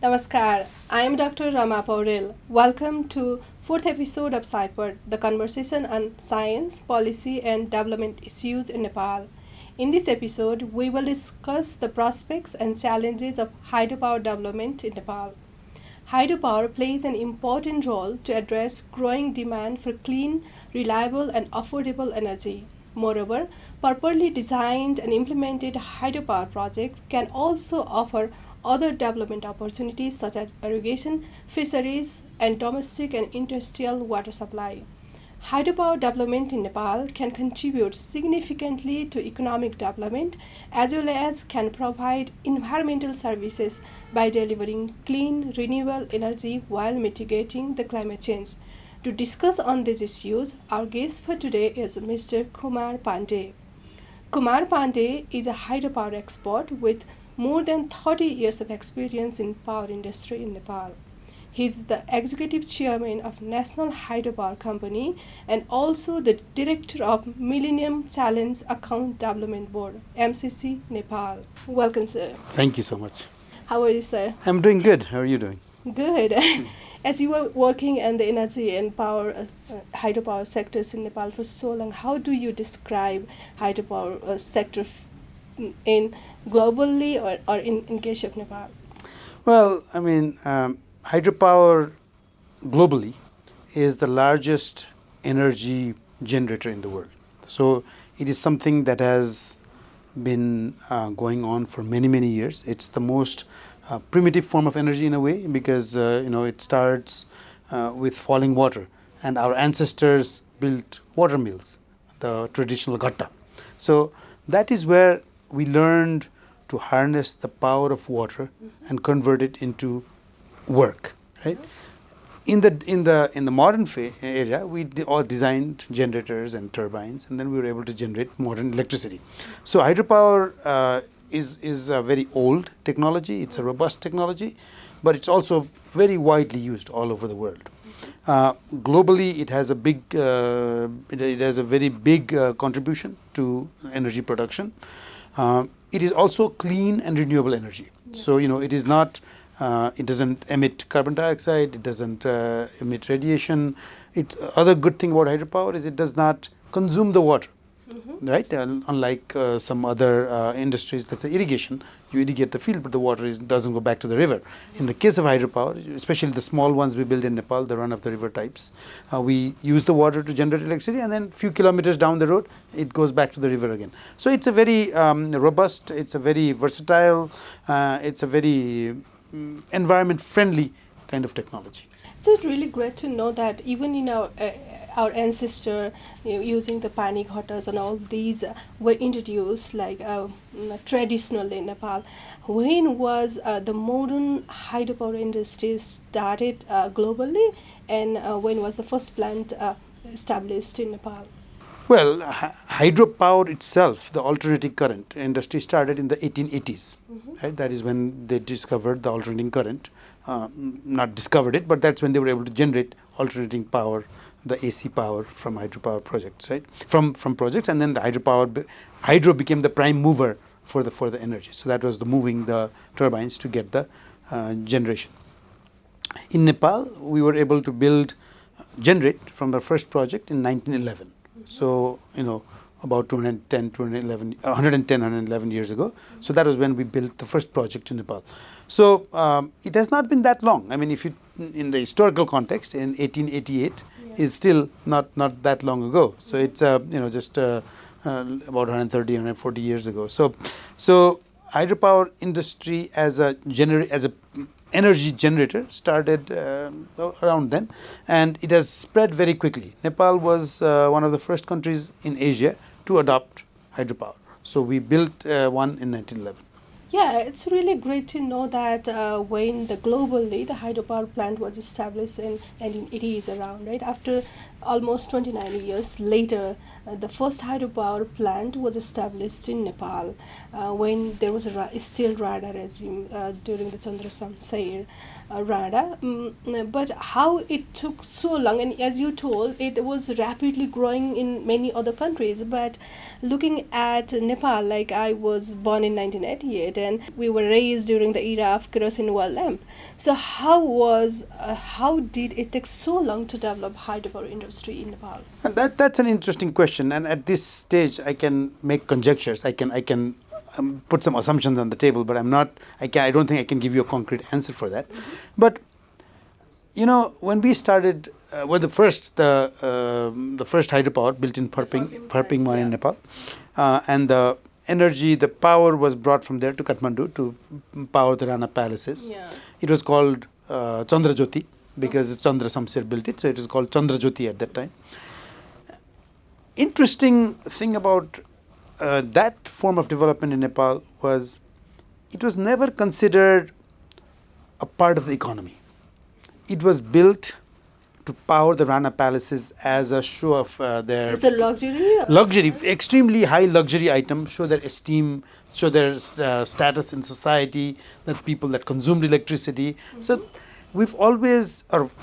Namaskar, I am Dr. Rama Paudel. Welcome to fourth episode of SCIPOD, the conversation on science, policy and development issues in Nepal. In this episode, we will discuss the prospects and challenges of hydropower development in Nepal. Hydropower plays an important role to address growing demand for clean, reliable, and affordable energy. Moreover, properly designed and implemented hydropower project can also offer other development opportunities such as irrigation, fisheries, and domestic and industrial water supply. Hydropower development in Nepal can contribute significantly to economic development as well as can provide environmental services by delivering clean, renewable energy while mitigating the climate change. To discuss on these issues, our guest for today is Mr. Kumar Pandey. Kumar Pandey is a hydropower expert with more than 30 years of experience in power industry in Nepal. He is the executive chairman of National Hydropower Company and also the director of Millennium Challenge Account Development Board, MCC, Nepal. Welcome, sir. Thank you so much. How are you, sir? I'm doing good. How are you doing? Good. As you were working in the energy and power, hydropower sectors in Nepal for so long, how do you describe hydropower sector in globally or in case of Nepal? Well, hydropower globally is the largest energy generator in the world. So it is something that has been going on for many, many years. It's the most primitive form of energy in a way because it starts with falling water, and our ancestors built water mills, the traditional ghatta. So that is where we learned to harness the power of water and convert it into work, right? In the modern area, we all designed generators and turbines, and then we were able to generate modern electricity. So hydropower is a very old technology. It's a robust technology, but it's also very widely used all over the world. Globally, it has a very big contribution to energy production. It is also clean and renewable energy. Yeah. So it is not. It doesn't emit carbon dioxide. It doesn't emit radiation. Other good thing about hydropower is it does not consume the water. Right? Unlike some other industries, let's say irrigation, you irrigate the field, but the water doesn't go back to the river. In the case of hydropower, especially the small ones we build in Nepal, the run-of-the-river types, we use the water to generate electricity, and then a few kilometers down the road, it goes back to the river again. So it's a very robust, it's a very versatile, it's a very environment-friendly kind of technology. It's really great to know that even in our ancestor using the pani ghattas and all these were introduced traditionally in Nepal. When was the modern hydropower industry started globally, and when was the first plant established in Nepal? Well, hydropower itself, the alternating current industry started in the 1880s. Right? That is when they discovered the alternating current. Not discovered it, but that's when they were able to generate alternating power, the AC power from hydropower projects, right? From projects, and then the hydro became the prime mover for the energy. So that was the moving the turbines to get the generation. In Nepal, we were able to generate from the first project in 1911. So about 110, 111 years ago. So that was when we built the first project in Nepal. So it has not been that long. I mean, if you in the historical context, in 1888 is still not that long ago. So it's just about 130, 140 years ago. So hydropower industry as a energy generator started around then, and it has spread very quickly. Nepal was one of the first countries in Asia to adopt hydropower. So we built one in 1911. Yeah, it's really great to know that when globally the hydropower plant was established and it is around, right? After almost 29 years later, the first hydropower plant was established in Nepal when there was a still Rada regime during the Chandra Samsair Rada. But how it took so long, and as you told, it was rapidly growing in many other countries. But looking at Nepal, like I was born in 1988, and we were raised during the era of kerosene wall lamp. So how did it take so long to develop hydropower industry in Nepal? And that's an interesting question. And at this stage, I can make conjectures. I can put some assumptions on the table, but I don't think I can give you a concrete answer for that. But when we started, the first hydropower built in Pharping one in Nepal, and the power was brought from there to Kathmandu to power the Rana palaces. Yeah. It was called Chandra Jyoti because Chandra Samsir built it, so it was called Chandra Jyoti at that time. Interesting thing about that form of development in Nepal was it was never considered a part of the economy. It was built to power the Rana palaces as a show of their... It's a luxury? Luxury, extremely high luxury item, show their esteem, show their status in society, that people that consumed electricity. Mm-hmm. So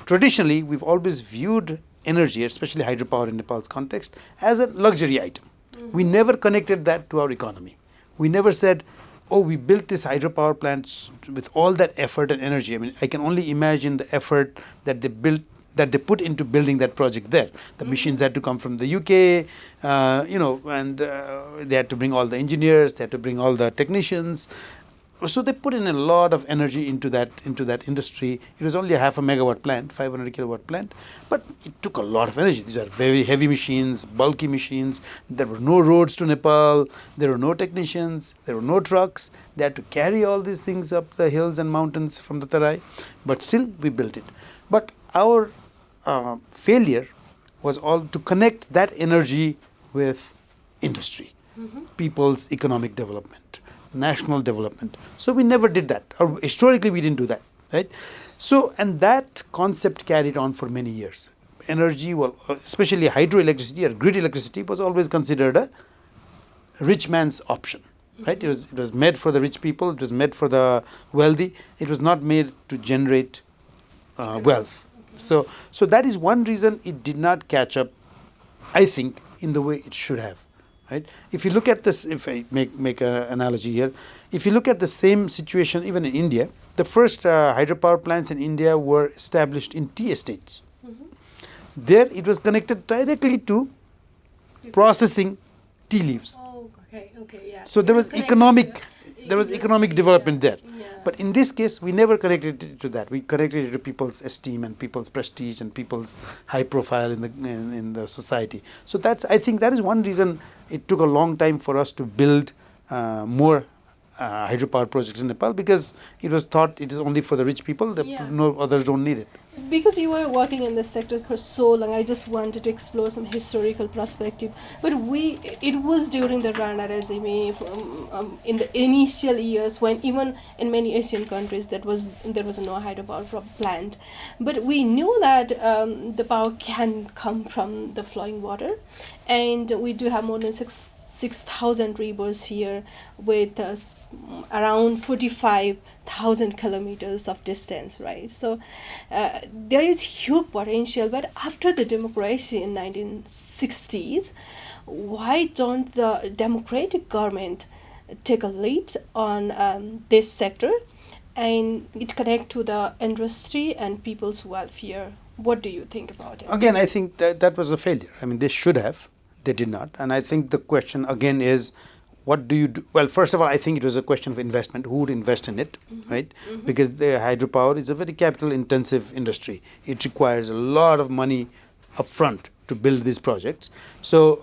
traditionally, we've always viewed energy, especially hydropower in Nepal's context, as a luxury item. Mm-hmm. We never connected that to our economy. We never said, oh, we built this hydropower plant with all that effort and energy. I mean, I can only imagine the effort that they put into building that project there. The machines had to come from the UK, and they had to bring all the engineers, they had to bring all the technicians. So they put in a lot of energy into that industry. It was only a 0.5 megawatt plant, 500 kilowatt plant, but it took a lot of energy. These are very heavy machines, bulky machines. There were no roads to Nepal. There were no technicians. There were no trucks. They had to carry all these things up the hills and mountains from the Tarai. But still, we built it. But our failure was all to connect that energy with industry, people's economic development, national development. So we never did that, or historically we didn't do that, right? So, and that concept carried on for many years. Energy, especially hydroelectricity or grid electricity, was always considered a rich man's option, right? It was made for the rich people. It was made for the wealthy. It was not made to generate wealth. So that is one reason it did not catch up, I think, in the way it should have. Right? If you look at this, if I make an analogy here, if you look at the same situation even in India, the first hydropower plants in India were established in tea estates. Mm-hmm. There it was connected directly to processing tea leaves. Oh, okay, yeah. So there was economic development there. Yeah. But in this case, we never connected it to that. We connected it to people's esteem and people's prestige and people's high profile in the society. So I think that is one reason it took a long time for us to build more hydropower projects in Nepal, because it was thought it is only for the rich people. No others don't need it. Because you were working in this sector for so long, I just wanted to explore some historical perspective. But it was during the Rana regime, in the initial years, when even in many Asian countries there was no hydropower plant. But we knew that the power can come from the flowing water, and we do have more than 6,000 rivers here with around 45,000 kilometers of distance, right? So there is huge potential. But after the democracy in 1960s, why don't the democratic government take a lead on this sector and it connect to the industry and people's welfare? What do you think about it? Again, I think that was a failure. I mean, they should have. They did not. And I think the question again is, what do you do? Well, first of all, I think it was a question of investment. Who would invest in it, right? Mm-hmm. Because the hydropower is a very capital-intensive industry. It requires a lot of money upfront to build these projects. So,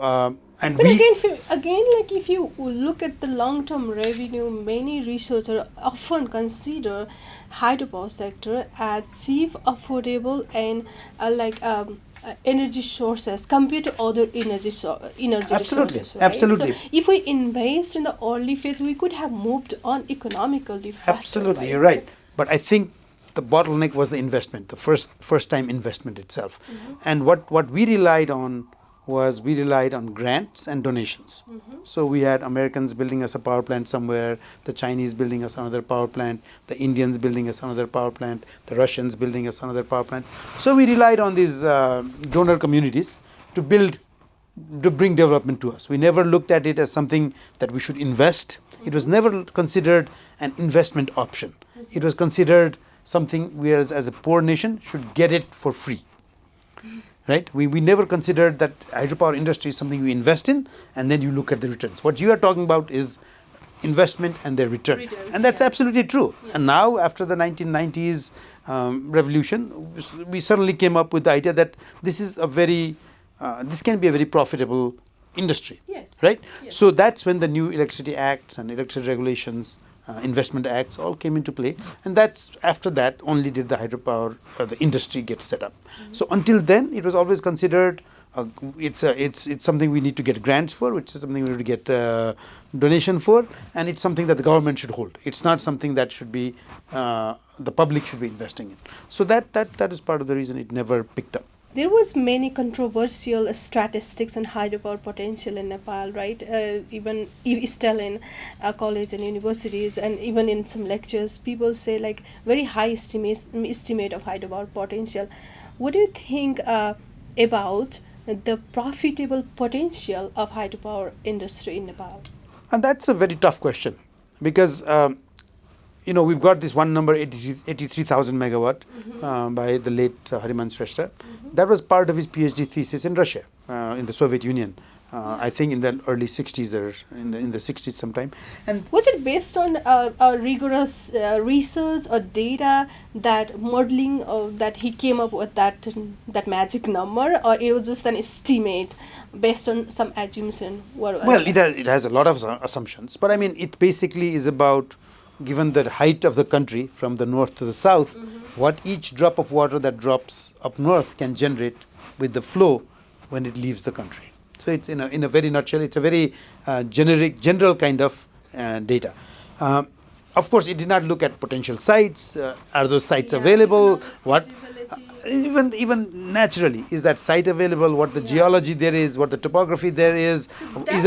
again, like if you look at the long-term revenue, many researchers often consider hydropower sector as cheap, affordable, and energy sources compared to other energy resources. Right? Absolutely. So if we invest in the early phase, we could have moved on economically faster. Absolutely, right? you're right. But I think the bottleneck was the investment, the first time investment itself. And what we relied on was we relied on grants and donations. So we had Americans building us a power plant somewhere, the Chinese building us another power plant, the Indians building us another power plant, the Russians building us another power plant. So we relied on these donor communities to bring development to us. We never looked at it as something that we should invest. It was never considered an investment option. It was considered something we as a poor nation should get it for free. Right? We never considered that hydropower industry is something we invest in and then you look at the returns. What you are talking about is investment and their return. And that's absolutely true. And now after the 1990s revolution, we suddenly came up with the idea that this is this can be a very profitable industry. Yes. Right? Yes. So that's when the new electricity acts and electricity regulations, investment acts all came into play, and that's after that only did the hydropower the industry get set up. So until then it was always considered it's something we need to get grants for, which is something we need to get donation for, and it's something that the government should hold. It's not something that should be the public should be investing in. So that is part of the reason it never picked up. There was many controversial statistics on hydropower potential in Nepal, right? Even still in college and universities, and even in some lectures, people say like very high estimate of hydropower potential. What do you think about the profitable potential of hydropower industry in Nepal? And that's a very tough question because we've got this one number, 83,000 megawatt by the late Hariman Shrestha. That was part of his PhD thesis in Russia, in the Soviet Union. I think in the early 60s or in the 60s sometime. And was it based on a rigorous research or data, that modeling that he came up with that magic number, or it was just an estimate based on some assumption? Well, it has a lot of assumptions, but I mean it basically is about, given the height of the country from the north to the south, what each drop of water that drops up north can generate with the flow when it leaves the country. So it's in a very nutshell, it's a very general kind of data. Of course, it did not look at potential sites. Are those sites available? What? Even naturally, is that site available? What the geology there is? What the topography there is?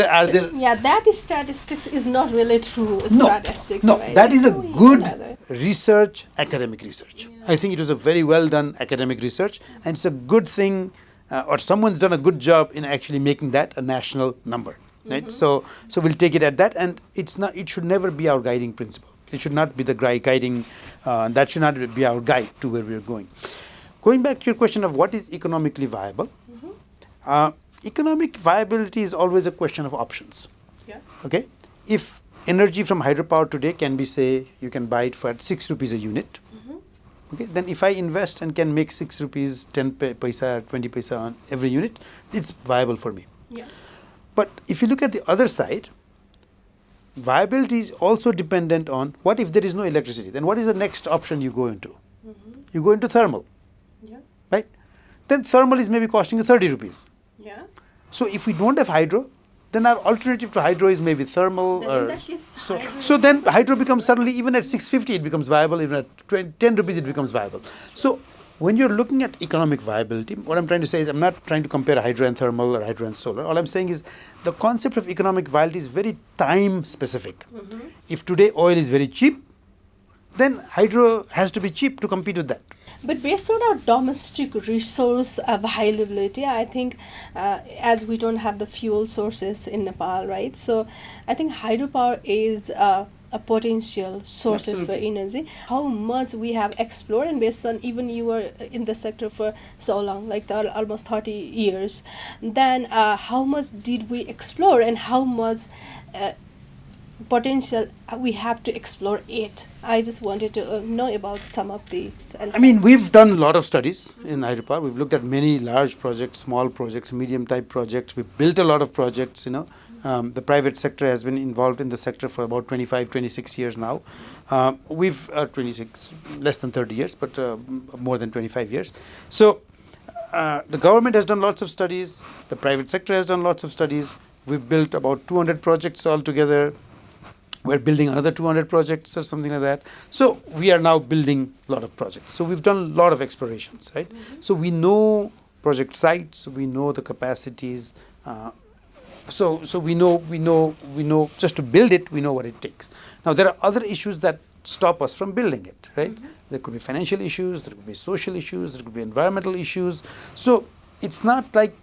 Are there? Yeah, that is statistics is not really true statistics. No, right? that is a good research, academic research. I think it was a very well done academic research, and it's a good thing, or someone's done a good job in actually making that a national number. Right? So we'll take it at that, and it's not. It should never be our guiding principle. It should not be the guiding. That should not be our guide to where we are going. Going back to your question of what is economically viable, economic viability is always a question of options. Yeah. Okay, if energy from hydropower today can be, say, you can buy it for 6 rupees a unit. Okay, then if I invest and can make 6 rupees, 10 paisa, 20 paisa on every unit, it's viable for me. Yeah. But if you look at the other side, viability is also dependent on what if there is no electricity. Then what is the next option you go into? You go into thermal. Yeah. Right? Then thermal is maybe costing you 30 rupees. Yeah. So if we don't have hydro, then our alternative to hydro is maybe thermal. Then in that case, So then hydro becomes suddenly, even at 650 it becomes viable, even at 10 rupees it becomes viable. So when you're looking at economic viability, what I'm trying to say is I'm not trying to compare hydro and thermal or hydro and solar. All I'm saying is the concept of economic viability is very time specific. If today oil is very cheap, then hydro has to be cheap to compete with that. But based on our domestic resource availability, I think as we don't have the fuel sources in Nepal, right? So I think hydropower is a potential sources for energy. How much we have explored, and based on even you were in the sector for so long, like almost 30 years, then how much did we explore, and how much potential we have to explore it? I just wanted to know about some of these. I mean, we've done a lot of studies in hydropower. We've looked at many large projects, small projects, medium type projects. We've built a lot of projects, The private sector has been involved in the sector for about 25, 26 years now. We've 26, less than 30 years, but more than 25 years. So the government has done lots of studies. The private sector has done lots of studies. We've built about 200 projects altogether. We're building another 200 projects or something like that. So we are now building a lot of projects. So we've done a lot of explorations, right? So we know project sites, we know the capacities. So we know just to build it, we know what it takes. Now there are other issues that stop us from building it, right? There could be financial issues, there could be social issues, there could be environmental issues. So it's not like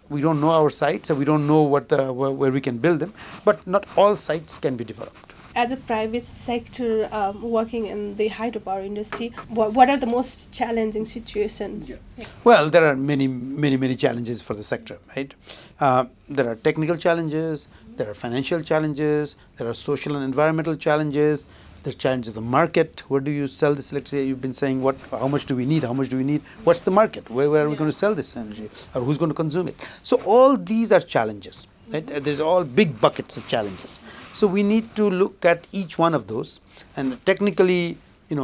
we don't know our sites or we don't know where we can build them, but not all sites can be developed. As a private sector working in the hydropower industry, what are the most challenging situations? Yeah. Well, there are many challenges for the sector, right? There are technical challenges, there are financial challenges, there are social and environmental challenges. The challenge of the market. Where do you sell this electricity? You've been saying how much do we need? How much do we need? What's the market? Where are we going to sell this energy? Or who's going to consume it? So all these are challenges. Right? There's all big buckets of challenges. So we need to look at each one of those. And technically, we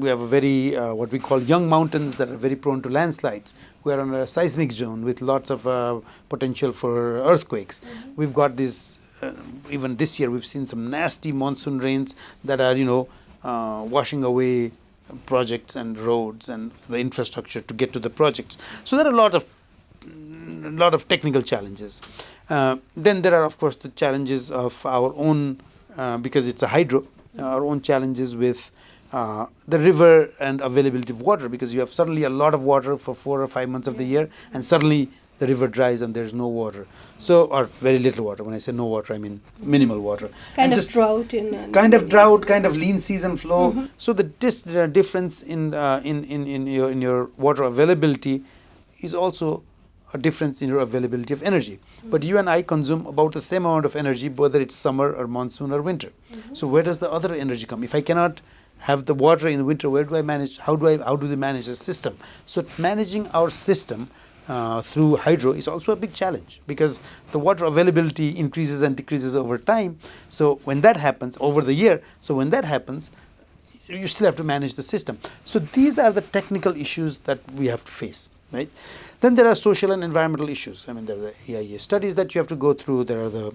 have a very what we call young mountains that are very prone to landslides. We are on a seismic zone with lots of potential for earthquakes. We've got this. Even this year, we've seen some nasty monsoon rains that are, washing away projects and roads and the infrastructure to get to the projects. So there are a lot of technical challenges. Then there are, of course, the challenges of our own, because it's a hydro, our own challenges with the river and availability of water, because you have suddenly a lot of water for 4 or 5 months of the year, and suddenly the river dries and there's no water. So, or very little water. When I say no water, I mean minimal water. Kind of drought kind of lean season flow. So the difference in your water availability is also a difference in your availability of energy. But you and I consume about the same amount of energy, whether it's summer or monsoon or winter. So where does the other energy come? If I cannot have the water in the winter, where do I manage? How do they manage the system? So managing our system through hydro is also a big challenge, because the water availability increases and decreases over time. So when that happens over the year, you still have to manage the system. So these are the technical issues that we have to face, right? Then there are social and environmental issues. I mean, there are the EIA studies that you have to go through. There are the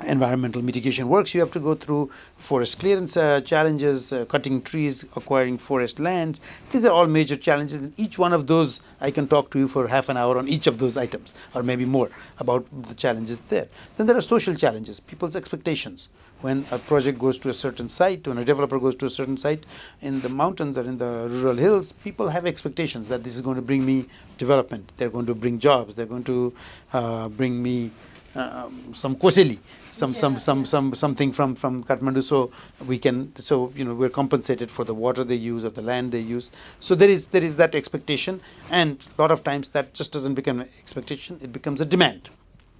environmental mitigation works you have to go through, forest clearance challenges, cutting trees, acquiring forest lands. These are all major challenges, and each one of those I can talk to you for half an hour on each of those items, or maybe more, about the challenges there. Then there are social challenges, people's expectations. When a project goes to a certain site, when a developer goes to a certain site in the mountains or in the rural hills, people have expectations that this is going to bring me development, they're going to bring jobs, they're going to bring me some koseli, something from Kathmandu, so we're compensated for the water they use or the land they use. So there is that expectation, and a lot of times that just doesn't become an expectation; it becomes a demand.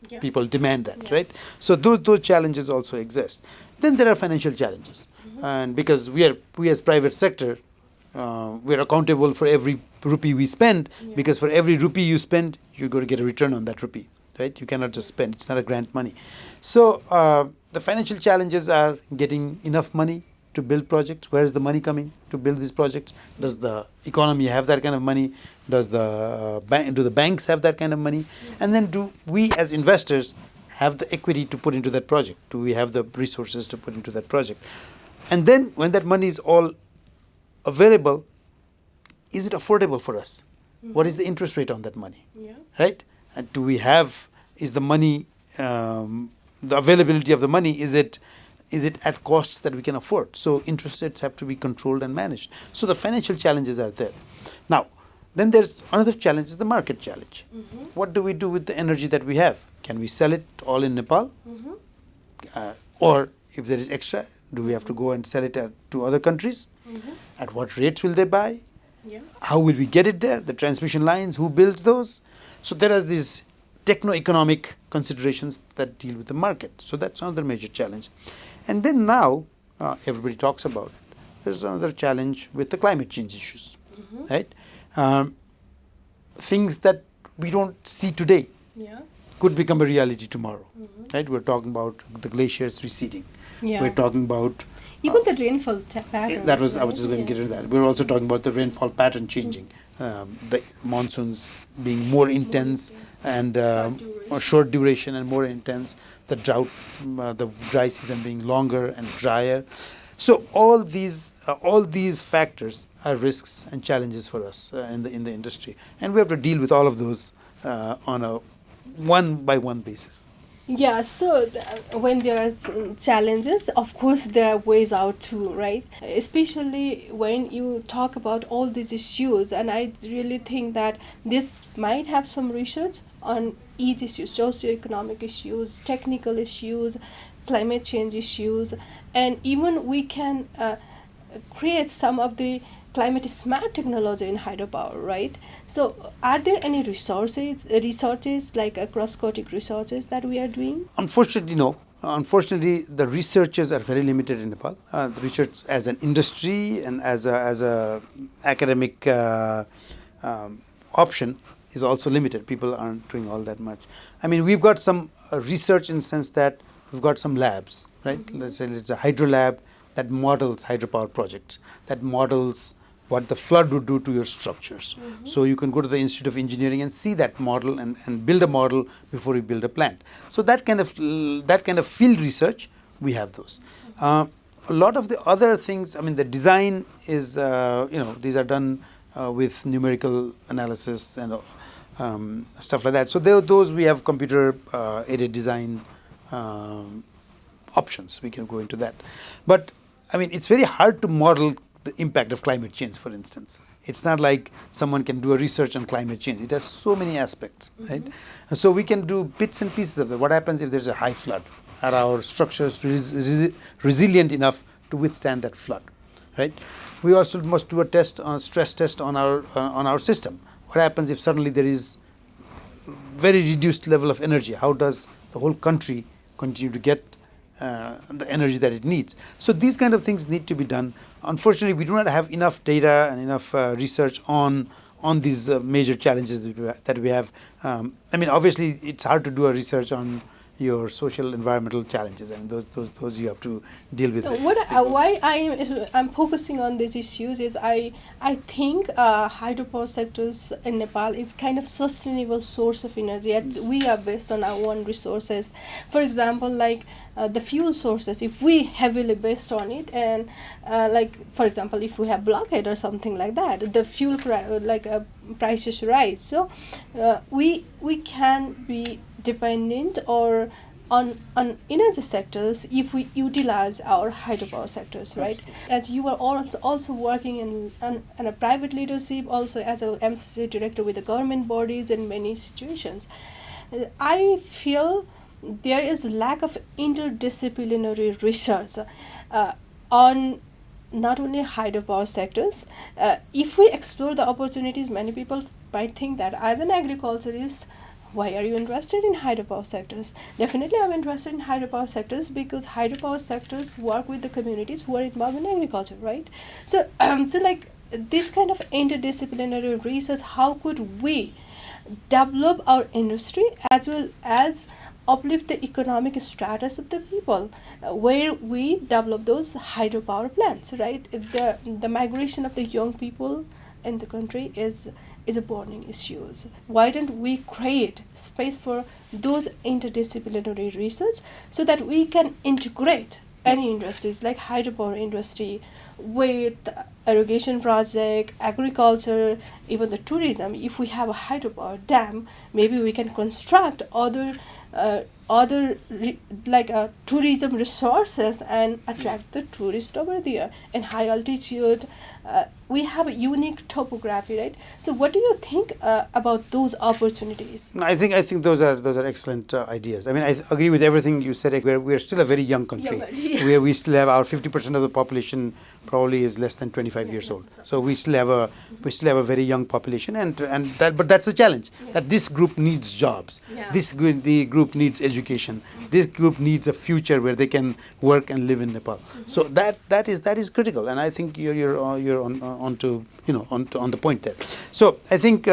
Yeah. People demand that, right? So those challenges also exist. Then there are financial challenges, and because we as private sector, we're accountable for every rupee we spend, because for every rupee you spend, you're going to get a return on that rupee. Right? You cannot just spend. It's not a grant money. So the financial challenges are getting enough money to build projects. Where is the money coming to build these projects? Does the economy have that kind of money? Does do the banks have that kind of money? And then do we as investors have the equity to put into that project? Do we have the resources to put into that project? And then when that money is all available, is it affordable for us? What is the interest rate on that money? Right? And is the money, the availability of the money, is it at costs that we can afford? So interest rates have to be controlled and managed. So the financial challenges are there. Now, then there's another challenge, is the market challenge. What do we do with the energy that we have? Can we sell it all in Nepal? Or if there is extra, do we have to go and sell it to other countries? At what rates will they buy? How will we get it there? The transmission lines, who builds those? So there are these techno-economic considerations that deal with the market. So that's another major challenge. And then now, everybody talks about it. There's another challenge with the climate change issues, right? Things that we don't see today could become a reality tomorrow, right? We're talking about the glaciers receding. We're talking about Even the rainfall patterns. That was I right? was just going to get into that. We were also talking about the rainfall pattern changing, the monsoons being more intense and short duration and more intense. The drought, the dry season being longer and drier. So all these factors are risks and challenges for us in the industry, and we have to deal with all of those on a one by one basis. Yeah, so when there are challenges, of course, there are ways out too, right? Especially when you talk about all these issues, and I really think that this might have some research on each issue, socioeconomic issues, technical issues, climate change issues, and even we can create some of the climate smart technology in hydropower, right? So are there any researches like cross-cutting researches that we are doing? Unfortunately, no. Unfortunately, the researchers are very limited in Nepal. The research as an industry and as a academic option is also limited. People aren't doing all that much. I mean, we've got some research in the sense that we've got some labs, right? Let's say it's a hydro lab that models hydropower projects, that models what the flood would do to your structures. So you can go to the Institute of Engineering and see that model and build a model before you build a plant. So that kind of field research, we have those. A lot of the other things, I mean, the design is, these are done with numerical analysis and stuff like that. So those we have computer aided design options. We can go into that. But I mean, it's very hard to model the impact of climate change, for instance. It's not like someone can do a research on climate change. It has so many aspects, right? And so we can do bits and pieces of that. What happens if there's a high flood? Are our structures resilient enough to withstand that flood, right? We also must do a stress test on our system. What happens if suddenly there is very reduced level of energy? How does the whole country continue to get the energy that it needs? So these kind of things need to be done. Unfortunately, we do not have enough data and enough research on these major challenges that we have. I mean, obviously, it's hard to do a research on your social environmental challenges, and those you have to deal with. Why I'm focusing on these issues is I think hydropower sectors in Nepal is kind of sustainable source of energy, and we are based on our own resources. For example, like the fuel sources, if we heavily based on it, and like for example, if we have blockade or something like that, the fuel prices rise. So we can be dependent or on energy sectors if we utilize our hydropower sectors, right? As you are also working in a private leadership, also as a MCC director with the government bodies in many situations, I feel there is lack of interdisciplinary research on not only hydropower sectors. If we explore the opportunities, many people might think that as an agriculturist, why are you interested in hydropower sectors? Definitely I'm interested in hydropower sectors because hydropower sectors work with the communities who are involved in agriculture, right? So, so like this kind of interdisciplinary research, how could we develop our industry as well as uplift the economic status of the people where we develop those hydropower plants, right? The migration of the young people in the country is a burning issue. Why don't we create space for those interdisciplinary research so that we can integrate any industries like hydropower industry with irrigation project, agriculture, even the tourism? If we have a hydropower dam, maybe we can construct other tourism resources and attract the tourists over there. In high altitude, we have a unique topography, right? So what do you think about those opportunities? No, I think those are excellent ideas. I mean, I agree with everything you said. We're still a very young country. Where we still have our 50% of the population probably is less than 25 years old. So we still have a very young population, but that's the challenge. That this group needs jobs. The group needs education. This group needs a future where they can work and live in Nepal. So that is critical, and I think you're on the point there. So I think.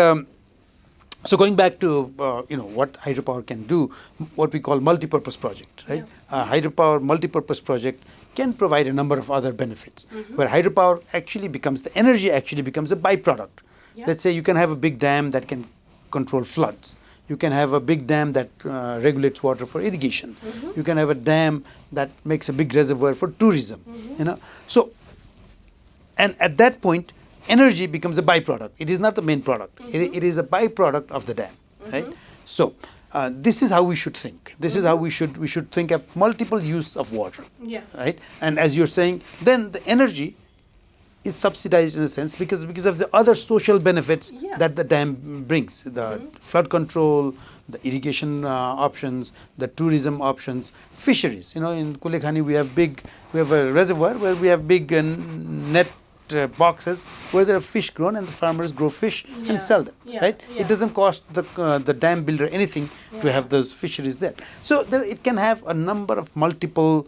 So going back to what hydropower can do, what we call multi-purpose project, right? Hydropower multi-purpose project can provide a number of other benefits. Where hydropower actually becomes, the energy actually becomes a byproduct. Yeah. Let's say you can have a big dam that can control floods. You can have a big dam that regulates water for irrigation. You can have a dam that makes a big reservoir for tourism. So, and at that point, energy becomes a byproduct. It is not the main product. It is a byproduct of the dam, right? So, this is how we should think. This is how we should think of multiple use of water, right? And as you're saying, then the energy is subsidized in a sense because of the other social benefits that the dam brings, the flood control, the irrigation options, the tourism options, fisheries. In Kulekhani we have a reservoir where we have big net boxes where there are fish grown and the farmers grow fish and sell them, right? It doesn't cost the dam builder anything to have those fisheries there. So it can have a number of multiple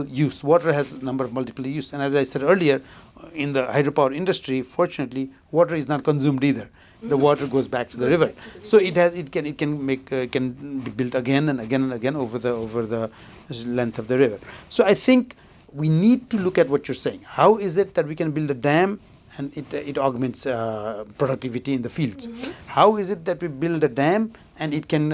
use. Water has a number of multiple use, and as I said earlier, in the hydropower industry, fortunately, water is not consumed either. The water goes back to the river, so it can be built again and again and again over the length of the river. So I think we need to look at what you're saying. How is it that we can build a dam and it augments productivity in the fields? How is it that we build a dam and it can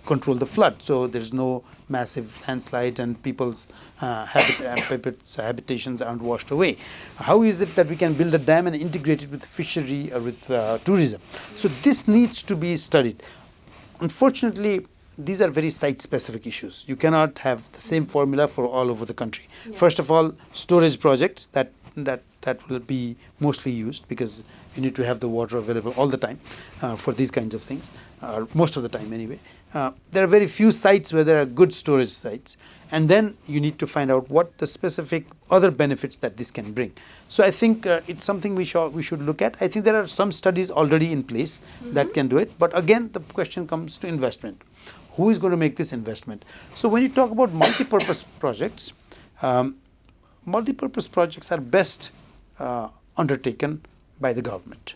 control the flood, so there's no massive landslides and people's habitations aren't washed away? How is it that we can build a dam and integrate it with fishery or with tourism? So this needs to be studied. Unfortunately, these are very site-specific issues. You cannot have the same formula for all over the country. First of all, storage projects that will be mostly used because you need to have the water available all the time for these kinds of things, or most of the time anyway. There are very few sites where there are good storage sites, and then you need to find out what the specific other benefits that this can bring. So I think it's something we should look at. I think there are some studies already in place that can do it, but again the question comes to investment. Who is going to make this investment? So when you talk about multi-purpose projects, multi-purpose projects are best undertaken by the government,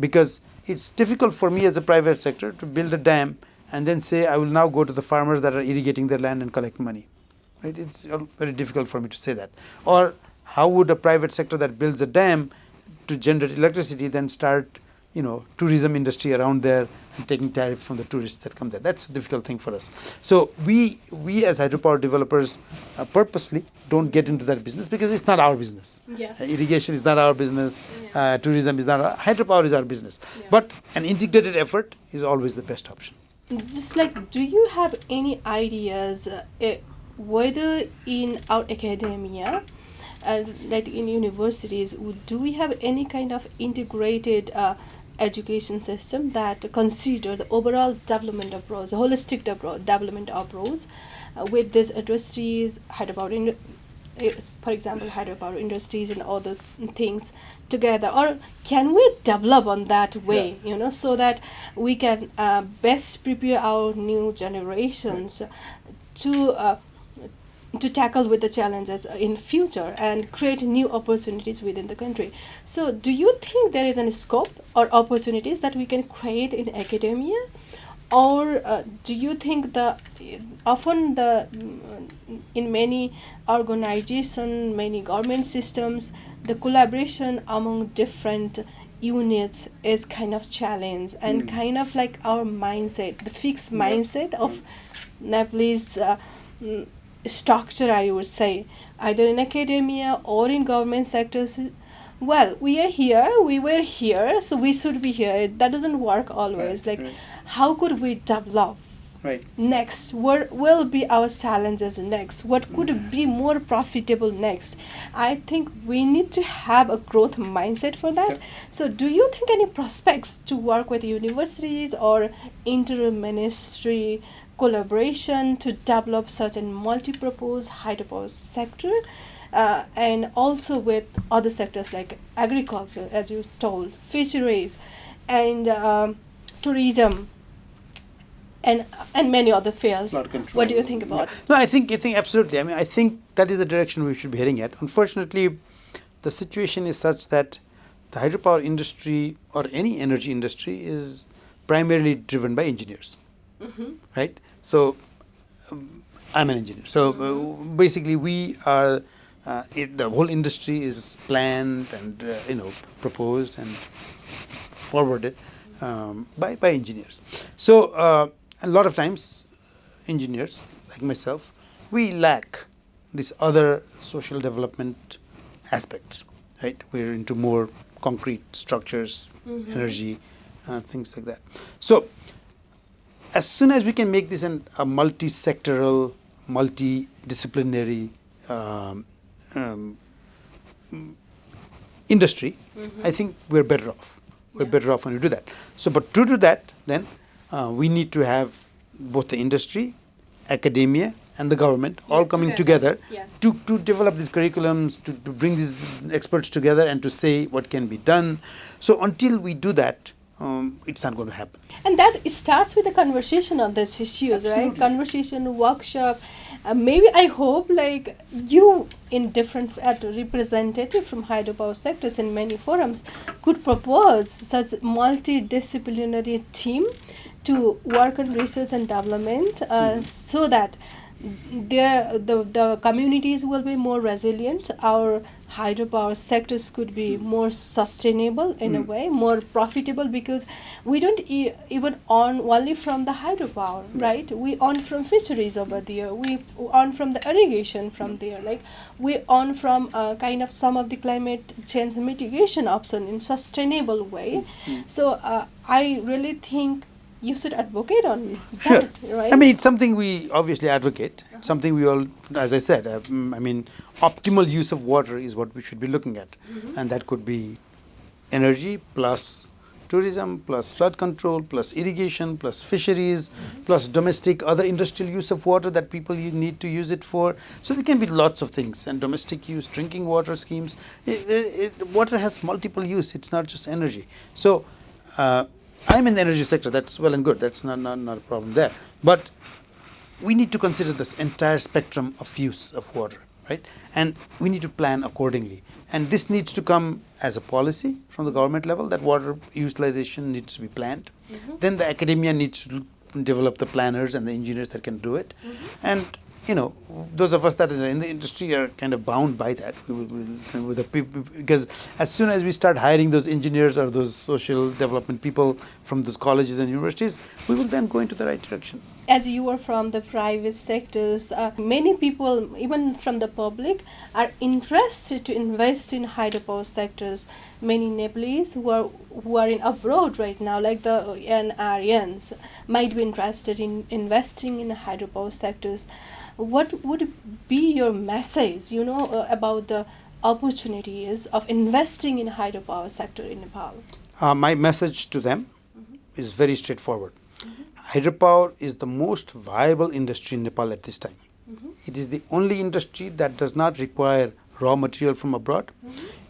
because it's difficult for me as a private sector to build a dam and then say I will now go to the farmers that are irrigating their land and collect money. Right? It's very difficult for me to say that. Or how would a private sector that builds a dam to generate electricity then start tourism industry around there and taking tariff from the tourists that come there? That's a difficult thing for us. So we as hydropower developers purposely don't get into that business because it's not our business. Irrigation is not our business. Tourism is not hydropower is our business. But an integrated effort is always the best option. Just like, do you have any ideas whether in our academia, like in universities, do we have any kind of integrated education system that consider the overall development approach, holistic development approach with these industries, hydropower, for example, hydropower industries and other things together? Or can we develop on that way, so that we can best prepare our new generations to tackle with the challenges in future and create new opportunities within the country? So do you think there is any scope or opportunities that we can create in academia? Or do you think in many organizations, many government systems, the collaboration among different units is kind of challenge and kind of like our mindset, the fixed mindset of Nepalese structure, I would say, either in academia or in government sectors? Well, we are here, we were here, so we should be here. That doesn't work always. How could we develop next? What will be our challenges next? What could be more profitable next? I think we need to have a growth mindset for that. So do you think any prospects to work with universities or inter-ministry collaboration to develop such a multi-purpose hydropower sector, and also with other sectors like agriculture, as you told, fisheries, and tourism, and many other fields? What do you think about it? No, I think absolutely. I mean, I think that is the direction we should be heading at. Unfortunately, the situation is such that the hydropower industry or any energy industry is primarily driven by engineers. Right? So I'm an engineer. So basically, we are. The whole industry is planned and proposed and forwarded by engineers. So a lot of times, engineers like myself, we lack these other social development aspects. Right? We're into more concrete structures, energy, things like that. So as soon as we can make this a multi-sectoral, multidisciplinary um, industry, I think we're better off. We're better off when we do that. So, but to do that, then we need to have both the industry, academia, and the government all coming together to develop these curriculums, to bring these experts together and to say what can be done. So until we do that, it's not going to happen. And that starts with a conversation on these issues, right? Conversation, workshop. Maybe I hope like you in different representative from hydropower sectors in many forums could propose such multidisciplinary team to work on research and development so that the communities will be more resilient. Our hydropower sectors could be more sustainable in a way, more profitable, because we don't even earn only from the hydropower, right? We earn from fisheries over there. We earn from the irrigation from there. Like we earn from kind of some of the climate change mitigation option in sustainable way. So I really think you should advocate on that, right? I mean, it's something we obviously advocate. It's something we all, as I said, I mean, optimal use of water is what we should be looking at. And that could be energy plus tourism plus flood control plus irrigation plus fisheries plus domestic other industrial use of water that people need to use it for. So there can be lots of things, and domestic use, drinking water schemes. Water has multiple use. It's not just energy. So I'm in the energy sector. That's well and good. That's not a problem there. But we need to consider this entire spectrum of use of water, right? And we need to plan accordingly. And this needs to come as a policy from the government level that water utilization needs to be planned. Then the academia needs to develop the planners and the engineers that can do it. And those of us that are in the industry are kind of bound by that. With the people, because as soon as we start hiring those engineers or those social development people from those colleges and universities, we will then go into the right direction. As you are from the private sectors, many people, even from the public, are interested to invest in hydropower sectors. Many Nepalese who are in abroad right now, like the NRNs, might be interested in investing in hydropower sectors. What would be your message, about the opportunities of investing in hydropower sector in Nepal? My message to them is very straightforward. Hydropower is the most viable industry in Nepal at this time. It is the only industry that does not require raw material from abroad.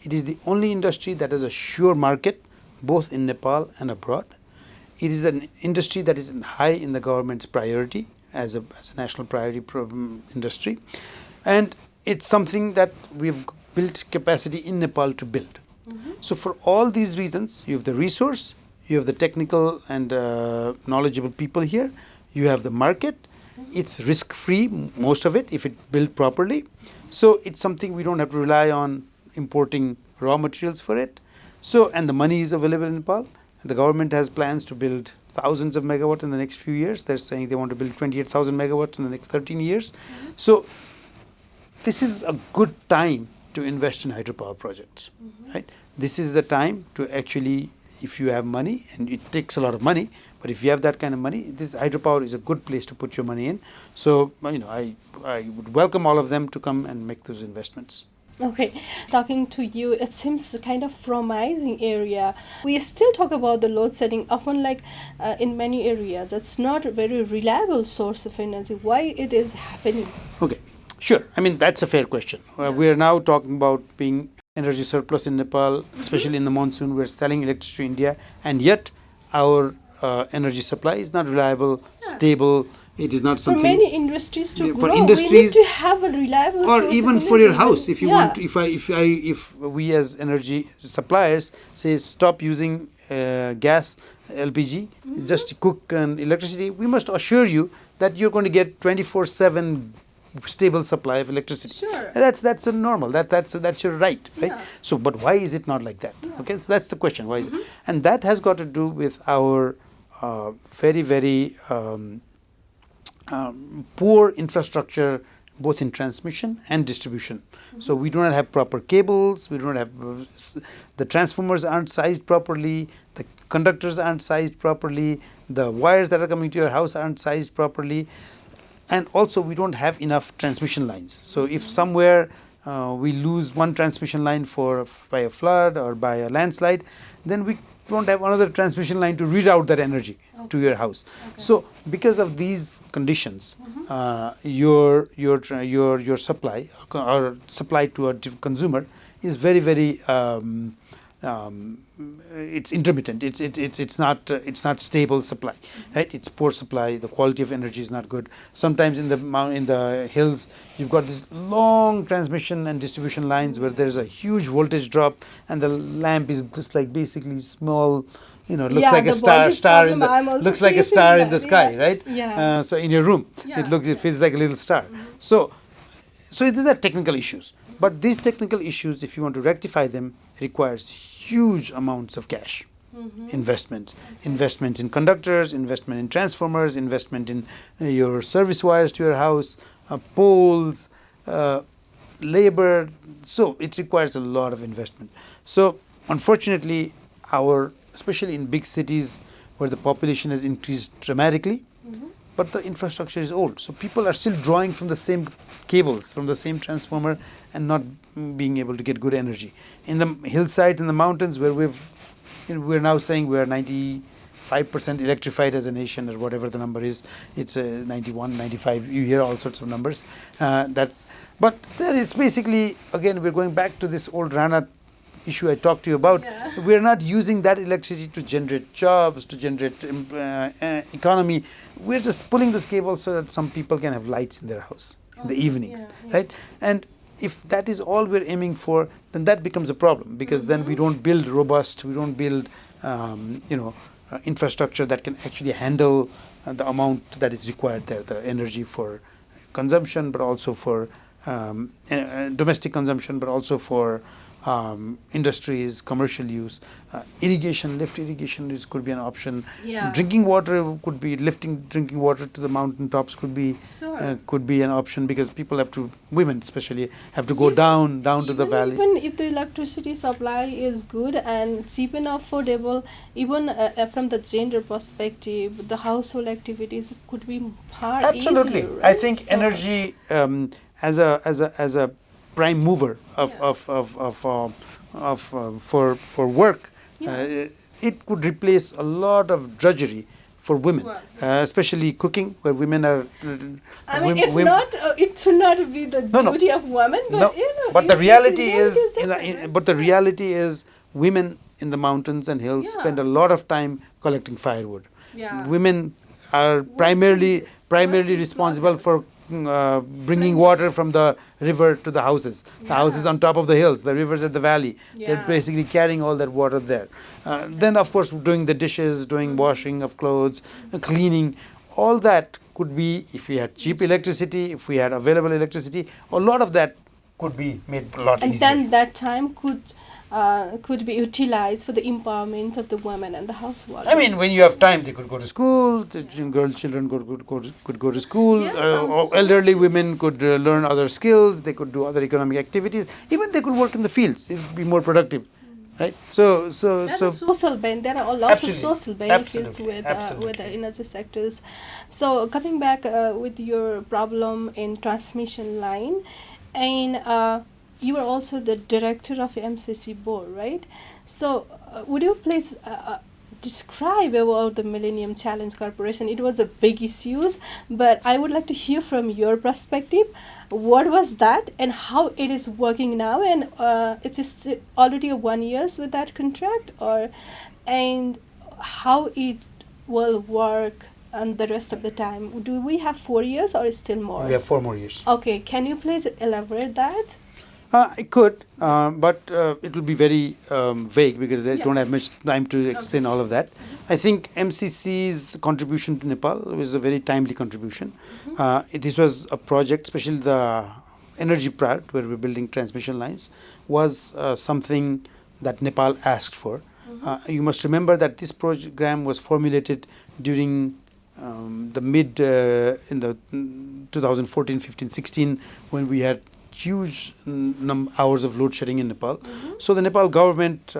It is the only industry that has a sure market, both in Nepal and abroad. It is an industry that is high in the government's priority as a national priority industry. And it's something that we've built capacity in Nepal to build. So for all these reasons, you have the resource, you have the technical and knowledgeable people here, you have the market, it's risk-free, most of it, if it built properly. So it's something we don't have to rely on importing raw materials for it. So, and the money is available in Nepal. The government has plans to build thousands of megawatts in the next few years. They're saying they want to build 28,000 megawatts in the next 13 years. So this is a good time to invest in hydropower projects, right? This is the time to actually, if you have money, and it takes a lot of money, but if you have that kind of money, this hydropower is a good place to put your money in. So, I would welcome all of them to come and make those investments. Okay, talking to you, it seems kind of promising area. We still talk about the load setting, often like in many areas. It's not a very reliable source of energy. Why it is happening? Okay, sure. I mean, that's a fair question. We are now talking about being energy surplus in Nepal, especially in the monsoon. We're selling electricity to India, and yet our energy supply is not reliable, stable. It is not something for many industries to grow. Industries, we need to have a reliable or source even of for your energy. house. If you want, if we as energy suppliers say stop using gas, LPG, just to cook and electricity, we must assure you that you're going to get 24/7 stable supply of electricity. Sure. That's a normal. That's your right, right? Yeah. So, but why is it not like that? Yeah. Okay, so that's the question. Why is it? And that has got to do with our very, very poor infrastructure, both in transmission and distribution. So we do not have proper cables. We don't have the transformers aren't sized properly. The conductors aren't sized properly. The wires that are coming to your house aren't sized properly. And also, we don't have enough transmission lines. So if somewhere we lose one transmission line by a flood or by a landslide, then we don't have another transmission line to reroute that energy to your house. Okay. So because of these conditions, your supply or supply to a consumer is very, very it's intermittent. It's not stable supply, right? It's poor supply. The quality of energy is not good. Sometimes in the hills, you've got this long transmission and distribution lines where there's a huge voltage drop, and the lamp is just like basically small. Looks like a star in the looks like a star in the sky, right? Yeah. So in your room, Yeah. it feels like a little star. So these are technical issues. But these technical issues, if you want to rectify them, requires huge amounts of cash. Investments in conductors, investment in transformers, investment in your service wires to your house, poles, labor. So it requires a lot of investment. So unfortunately, especially in big cities where the population has increased dramatically, but the infrastructure is old. So people are still drawing from the same cables, from the same transformer, and not being able to get good energy. In the hillside, in the mountains, where we're now saying we are 95% electrified as a nation, or whatever the number is. It's 91, 95. You hear all sorts of numbers. But there it's basically, again, we're going back to this old Rana issue I talked to you about. Yeah. We're not using that electricity to generate jobs, to generate economy. We're just pulling those cables so that some people can have lights in their house in the evenings, right? And if that is all we're aiming for, then that becomes a problem, because then we don't build robust, we don't build infrastructure that can actually handle the amount that is required there, the energy for consumption, but also for domestic consumption, but also for industries, commercial use. Lift irrigation could be an option. Yeah. Drinking water could be drinking water to the mountain tops could be an option, because women especially have to go down to the valley. Even if the electricity supply is good and cheap and affordable, even from the gender perspective, the household activities could be far Absolutely. easier. Right? I think energy as a prime mover for work, it could replace a lot of drudgery for women, especially cooking, where women are. It should not be the duty of women, but But the reality is, women in the mountains and hills spend a lot of time collecting firewood. Yeah. Women are primarily responsible for bringing water from the river to the houses. The houses on top of the hills, the rivers at the valley. They're basically carrying all that water there. Then, of course, doing the dishes, doing washing of clothes, cleaning. All that could be, if we had cheap electricity, if we had available electricity, a lot of that could be made a lot easier. And then that time could be utilized for the empowerment of the women and the household. I mean, when you have time, they could go to school. The children could go to school. Or elderly women could learn other skills. They could do other economic activities. Even they could work in the fields. It would be more productive, right? So social there are lots of social benefits with the energy sectors. So coming back with your problem in transmission line, and you are also the director of MCC board, right? So would you please describe about the Millennium Challenge Corporation? It was a big issue, but I would like to hear from your perspective. What was that, and how it is working now? And it's just already 1 year with that contract, and how it will work and the rest of the time. Do we have 4 years or still more? We have 4 more years. Okay, can you please elaborate that? It could, but it will be very vague because they Yeah. don't have much time to explain all of that. I think MCC's contribution to Nepal was a very timely contribution. This was a project, especially the energy part where we're building transmission lines, was something that Nepal asked for. You must remember that this program was formulated during the mid in the 2014, 15, 16 when we had huge hours of load shedding in Nepal. So the Nepal government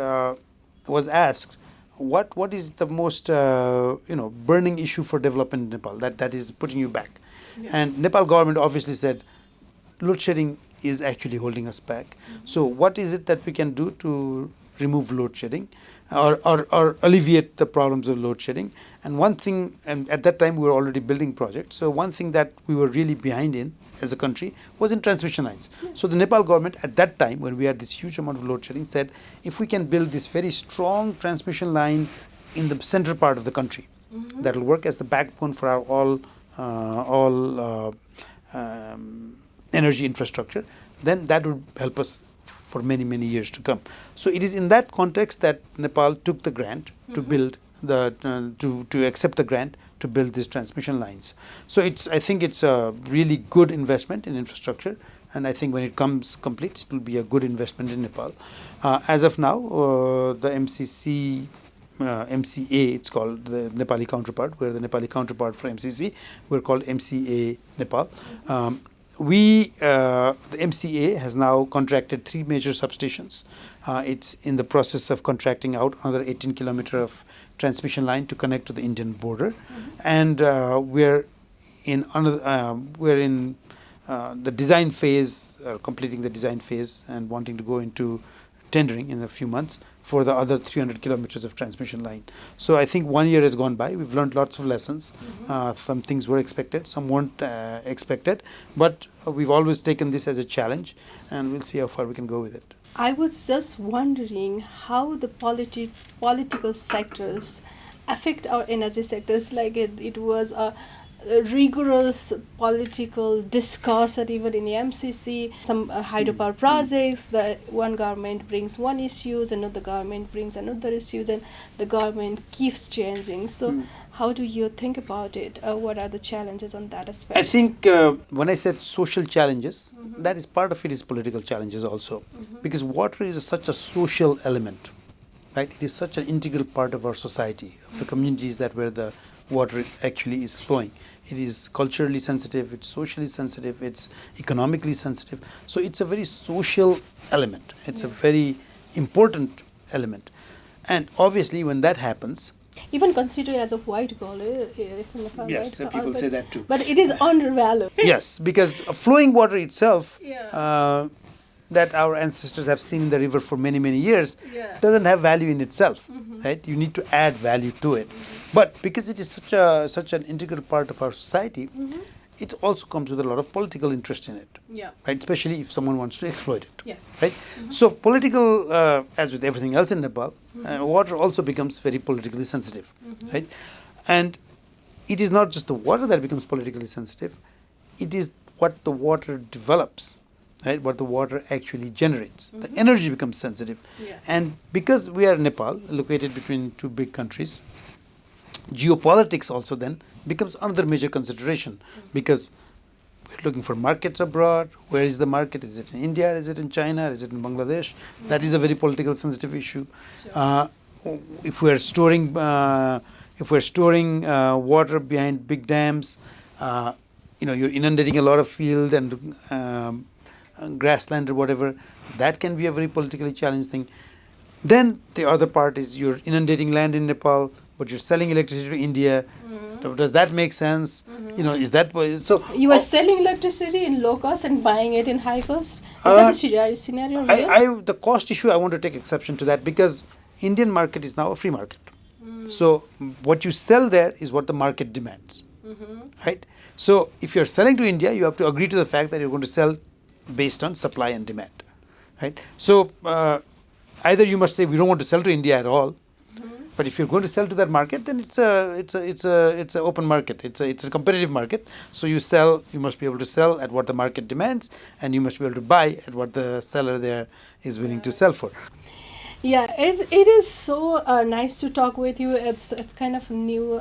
was asked, what is the most burning issue for development in Nepal that is putting you back? Yeah. And Nepal government obviously said, load shedding is actually holding us back. So what is it that we can do to remove load shedding or alleviate the problems of load shedding? And one thing, and at that time we were already building projects, so one thing that we were really behind in as a country was in transmission lines. So the Nepal government at that time, when we had this huge amount of load shedding, said if we can build this very strong transmission line in the center part of the country, that will work as the backbone for our all energy infrastructure, then that would help us for many, many years to come. So it is in that context that Nepal took the grant to build to accept the grant to build these transmission lines. So I think it's a really good investment in infrastructure, and I think when it comes complete, it will be a good investment in Nepal. As of now, the MCA, it's called the Nepali counterpart. We're the Nepali counterpart for MCC. We're called MCA Nepal. The MCA has now contracted 3 major substations. It's in the process of contracting out another 18 kilometer of transmission line to connect to the Indian border, and we're in the design phase, completing the design phase, and wanting to go into tendering in a few months for the other 300 kilometers of transmission line. So I think 1 year has gone by. We've learned lots of lessons. Some things were expected, some weren't expected, but we've always taken this as a challenge, and we'll see how far we can go with it. I was just wondering how the political sectors affect our energy sectors. Like it was a rigorous political discussion even in the MCC. Some hydropower projects, the one government brings one issues, another government brings another issues, and the government keeps changing. So how do you think about it? What are the challenges on that aspect? I think when I said social challenges, that is part of it is political challenges also, because water is such a social element, right? It is such an integral part of our society, of the communities that where the water actually is flowing. It is culturally sensitive, it's socially sensitive, it's economically sensitive. So it's a very social element. It's a very important element. And obviously when that happens, even considered as a white gold, yes, people say that too. But it is undervalued. Yes, because flowing water itself, Yeah. that our ancestors have seen in the river for many, many years, Yeah. doesn't have value in itself, right? You need to add value to it. But because it is such an integral part of our society, it also comes with a lot of political interest in it, Yeah. right? Especially if someone wants to exploit it, Yes. right? So political, as with everything else in Nepal, water also becomes very politically sensitive, right? And it is not just the water that becomes politically sensitive, it is what the water develops, right? What the water actually generates. The energy becomes sensitive. Yeah. And because we are Nepal, located between 2 big countries, geopolitics also then becomes another major consideration, because we're looking for markets abroad. Where is the market? Is it in India? Is it in China? Is it in Bangladesh? That is a very political sensitive issue. Sure. If we're storing water behind big dams, you're inundating a lot of field and grassland or whatever, that can be a very politically challenged thing. Then the other part is you're inundating land in Nepal, but you're selling electricity to India. Does that make sense? Is that so? You are selling electricity in low cost and buying it in high cost? Is that the scenario? The cost issue, I want to take exception to that, because Indian market is now a free market. So what you sell there is what the market demands, right? So if you're selling to India, you have to agree to the fact that you're going to sell based on supply and demand, right? So either you must say we don't want to sell to India at all, But if you're going to sell to that market, then it's a open market. It's a competitive market. So you must be able to sell at what the market demands, and you must be able to buy at what the seller there is willing to sell for. Yeah, it is so nice to talk with you. It's kind of a new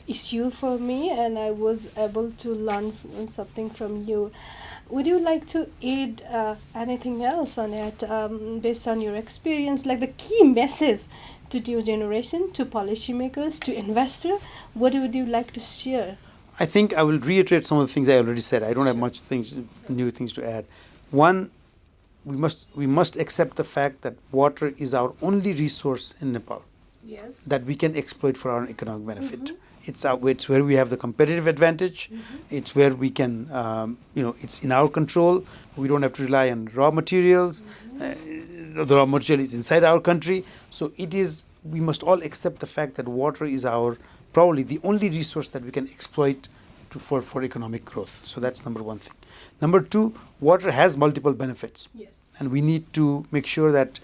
issue for me, and I was able to learn something from you. Would you like to add anything else on it based on your experience, like the key message to new generation, to policymakers, to investor? What would you like to share? I think I will reiterate some of the things I already said. I don't have much new things to add. One, we must accept the fact that water is our only resource in Nepal Yes. that we can exploit for our economic benefit. It's where we have the competitive advantage. It's where we can, it's in our control. We don't have to rely on raw materials. The raw material is inside our country. So we must all accept the fact that water is probably the only resource that we can exploit for economic growth. So that's number one thing. Number two, water has multiple benefits. Yes. And we need to make sure that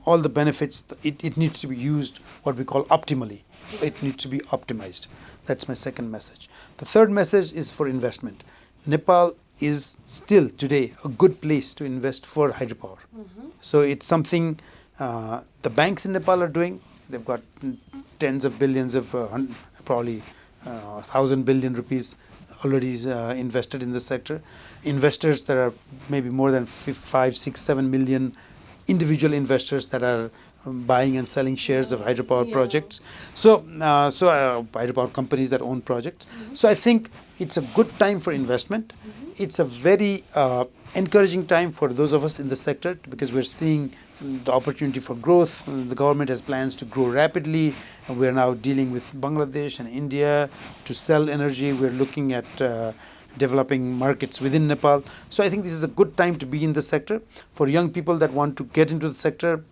all the benefits, it needs to be used what we call optimally. It needs to be optimized. That's my second message. The third message is for investment. Nepal is still today a good place to invest for hydropower. So it's something the banks in Nepal are doing. They've got tens of billions of probably 1,000 billion rupees already invested in this sector. Investors, there are maybe more than 5, 6, 7 million individual investors that are buying and selling shares of hydropower projects. So hydropower companies that own projects. So I think it's a good time for investment. It's a very encouraging time for those of us in the sector, because we're seeing the opportunity for growth. The government has plans to grow rapidly, and we're now dealing with Bangladesh and India to sell energy. We're looking at developing markets within Nepal. So I think this is a good time to be in the sector. For young people that want to get into the sector,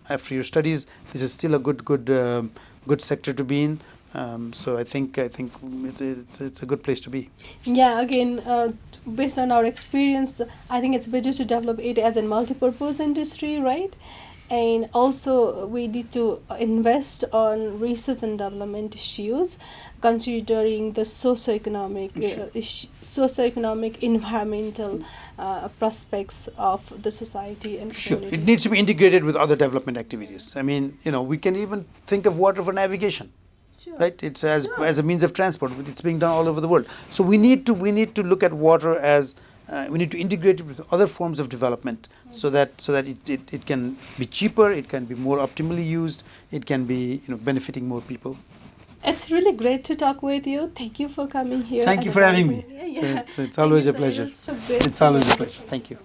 after your studies, this is still a good sector to be in. So I think it's a good place to be. Yeah, again, based on our experience, I think it's better to develop it as a multi-purpose industry, right? And also we need to invest on research and development issues, considering the socioeconomic, environmental prospects of the society and community. Sure, it needs to be integrated with other development activities. I mean, we can even think of water for navigation. Sure. Right, it's as a means of transport. It's being done all over the world. So we need to look at water as we need to integrate it with other forms of development, so that it can be cheaper, it can be more optimally used, it can be benefiting more people. It's really great to talk with you. Thank you for coming here. Thank you for having me. Yeah. It's always a pleasure. So great. It's always a pleasure. Thank you.